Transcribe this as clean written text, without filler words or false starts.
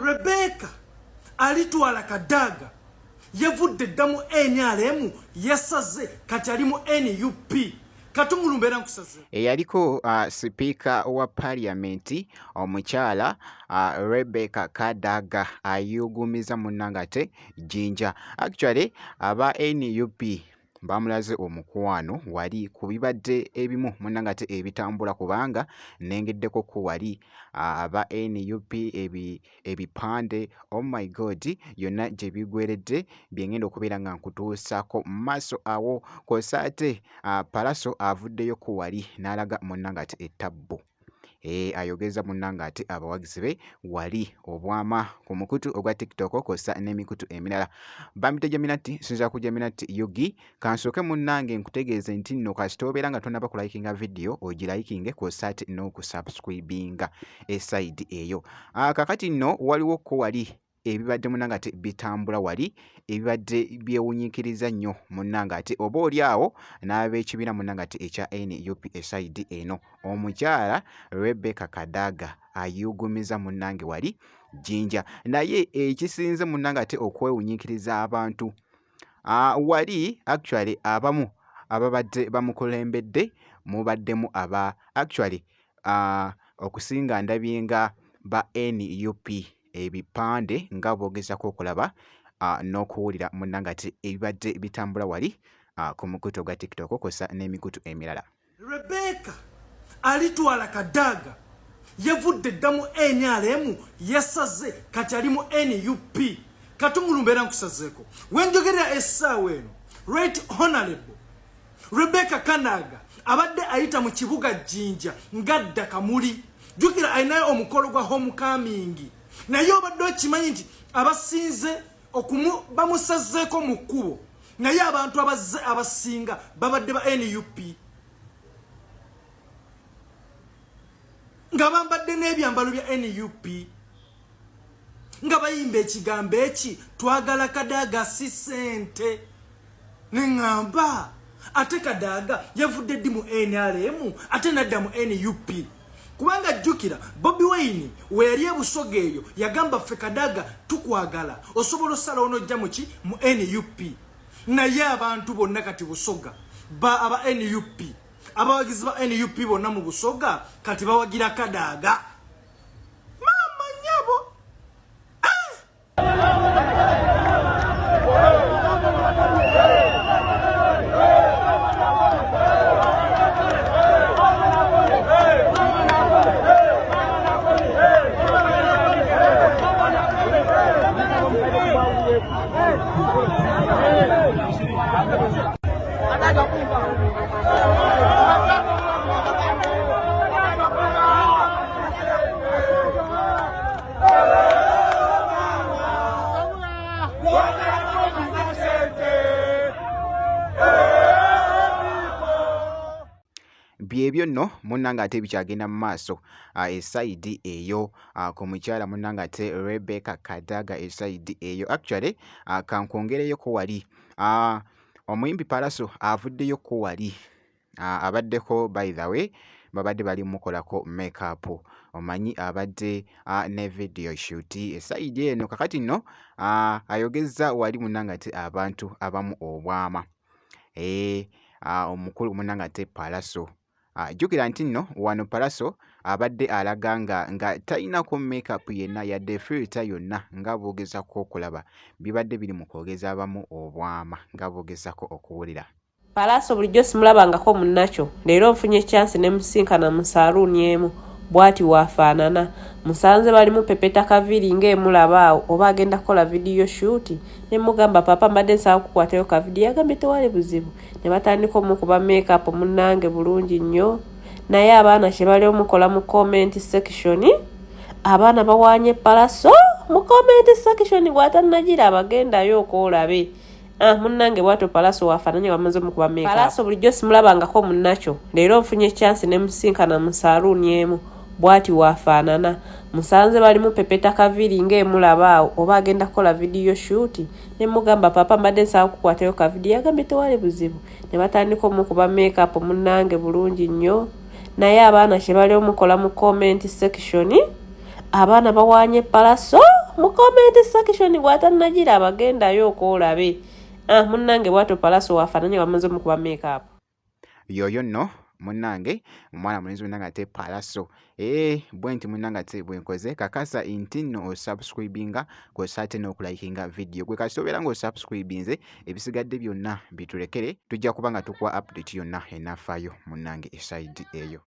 Rebecca alitwala Kadaga yavudde ddamu NRM yasaze kati ali mu NUP katumulumbera nkusaze eyaliko speaker wa parliament omukyala Rebecca Kadaga ayugumiza munnangate Jinja. Actually aba NUP bamulaze omukwano wali kubibadde ebimu munnangate ebitambula kubanga nengeddeko ko wali aba NUP ebipande oh my god yonna gye bigweredde byengenda okubeera nga nkutuusako maaso awo kosaate Palaso avuddeyo ku wali n'alaga munnangate ettabbo ayogeza munnangate abawagizi be wali obwama ku mukutu ogwa TikTok kosa n'emikutu emirala bamiteja minati sinza kujja minati yogi kansoke munnange nkutegeeze nti nno kasita obeera nga tonaba kulayikinga video ogirayikinge kosaate n'okusubscribinga eside eyo kakati nno waliwo ko wali ebibadde munnangate bitambula wali ebibadde byewunyikiriza nnyo munnangate oba oli awo n'ab'ekibiina munnangate ekya NUP eside eno omukyala Rebecca Kadaga ayugumiza munnange wali Jinja naye ekisinze munnangate okwewunyikiriza abantu wali actually abamu ababadde bamukulembedde mubaddemu aba actually okusinga ndabyenga ba NUP ebipande nga boogezako okulaba n'okuwulira munnangate ebibadde bitambula wali ku mukutu gwa TikTok kosa n'emikutu emirala. Rebecca alitwala Kadaga yavudde ddamu NRM yasaze kati ali mu NUP katumulumbera nkusazeeko wenjogerera essaawa eno Right Honorable Rebecca Kadaga abadde ayita mu kibuga Jinja ngadda kamuli jukira ayinayo omukolo gwa homecoming naye obadde okimanyi nti abasinze bamusazeeko mu kkubo naye abantu abasinga babadde ba NUP nga bambadde n'ebyambalo bya NUP nga bayimba ekigambo eki twagala Kadaga si ssente neŋŋamba ate Kadaga yavudde ddi mu NRM ate nadda mu NUP kubanga jjukira Bobi Wine we yali ebusoga eyo yagamba ffe Kadaga tukwagala osobola osalawo n'ojja muki mu NUP naye abantu bonna kati busoga aba NUP abawagizi ba NUP bonna mu busoga kati bawagira Kadaga mama nyabo byebyo nno munnangate bikyagenda mu maaso eside eyo ku mukyala munnangate Rebecca Kadaga eside eyo actually kankwongereyo ko wali omuyimbi Palaso avuddeyo ko wali abaddeko by the way babadde bali mukolako makeup omanyi abadde ne video shoot eside eno kakati nno ayogeza wali munnangate abantu abamu obwama omukulu munnangate Palaso jukira nti nno wano Palaso abadde alaga nga talinako makeup yenna yadde filter yonna nga boogezako okulaba bibadde biri mu kwogeza abamu obwama nga boogezako okuwulira. Palaso bulijjo simulabangako munnakyo leero nfunye chance ne musinkana mu saluuni emu bwati waafaanana musanze balimu pepeta kaviri ng'emulaba awo oba agenda kukola video shoot ne mugamba papa mbadde nsaba kukwatayo ka video yagambye tewali buzibu ne batandika omukuba makeup munnange bulungi nnyo naye abaana kye bali omukola mu comment section abaana bawaanye Palaso mu comment section bw'atannagira abagendayo okwolabe munnange bwato Palaso waafaananye wamaze omukuba makeup. Palaso bulijjo simulabangako munnakyo leero nfunye chance ne musinkana mu saluuni emu bwati waafaanana musanze balimu pepeta kaviri ng'emulaba awo oba agenda kukola video shoot ne mugamba papa mbadde nsaba kukwatayo ka video yagambye tewali buzibu ne batandika omukuba makeup munnange bulungi nnyo naye abaana kye bali omukola mu comment section abaana bawaanye Palaso mu comment section bw'atannagiraba gendayo okoolabe. Munnange bw'atyo Palaso waafaananye bamaze mu kuba make-up. Yoyo nno munnange omwana mulenzi munnange ate Palaso. Bwe nti munnange ate bwe nkoze kakasa nti nno osubscribinga kw'ossa ate n'okulayikinga video. Gwe kasi obeera ng'osubscribinze ebisigadde byonna bitulekere tujja kuba nga tukuwa update yonna enafaayo munnange eside eyo.